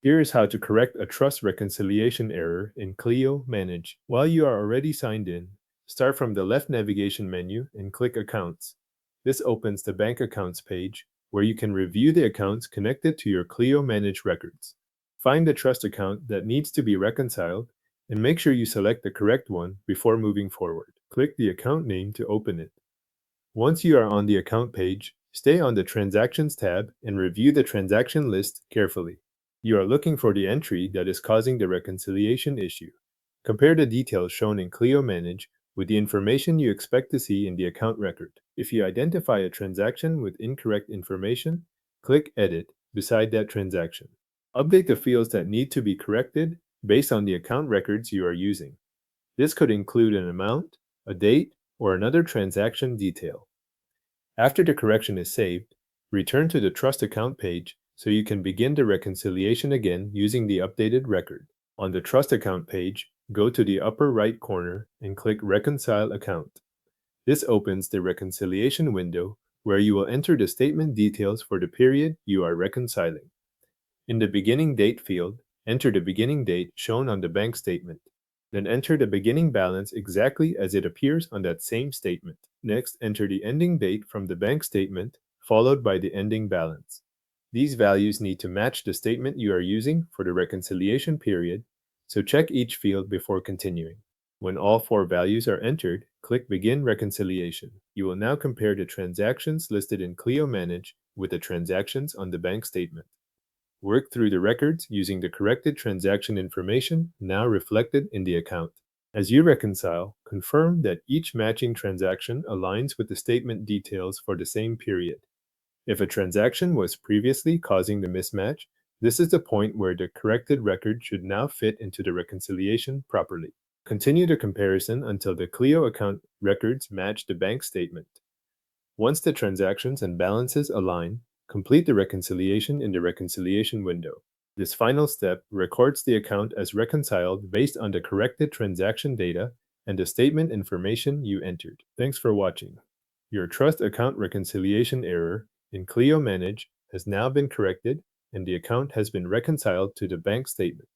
Here is how to correct a trust reconciliation error in Clio Manage. While you are already signed in, start from the left navigation menu and click Accounts. This opens the Bank Accounts page, where you can review the accounts connected to your Clio Manage records. Find the trust account that needs to be reconciled and make sure you select the correct one before moving forward. Click the account name to open it. Once you are on the account page, stay on the Transactions tab and review the transaction list carefully. You are looking for the entry that is causing the reconciliation issue. Compare the details shown in Clio Manage with the information you expect to see in the account record. If you identify a transaction with incorrect information, click Edit beside that transaction. Update the fields that need to be corrected based on the account records you are using. This could include an amount, a date, or another transaction detail. After the correction is saved, return to the Trust Account page so you can begin the reconciliation again using the updated record. On the Trust Account page, go to the upper right corner and click Reconcile Account. This opens the reconciliation window where you will enter the statement details for the period you are reconciling. In the Beginning Date field, enter the beginning date shown on the bank statement. Then enter the beginning balance exactly as it appears on that same statement. Next, enter the ending date from the bank statement, followed by the ending balance. These values need to match the statement you are using for the reconciliation period, so check each field before continuing. When all four values are entered, click Begin Reconciliation. You will now compare the transactions listed in Clio Manage with the transactions on the bank statement. Work through the records using the corrected transaction information now reflected in the account. As you reconcile, confirm that each matching transaction aligns with the statement details for the same period. If a transaction was previously causing the mismatch, this is the point where the corrected record should now fit into the reconciliation properly. Continue the comparison until the Clio account records match the bank statement. Once the transactions and balances align, complete the reconciliation in the reconciliation window. This final step records the account as reconciled based on the corrected transaction data and the statement information you entered. Thanks for watching. Your trust account reconciliation error in Clio Manage has now been corrected and the account has been reconciled to the bank statement.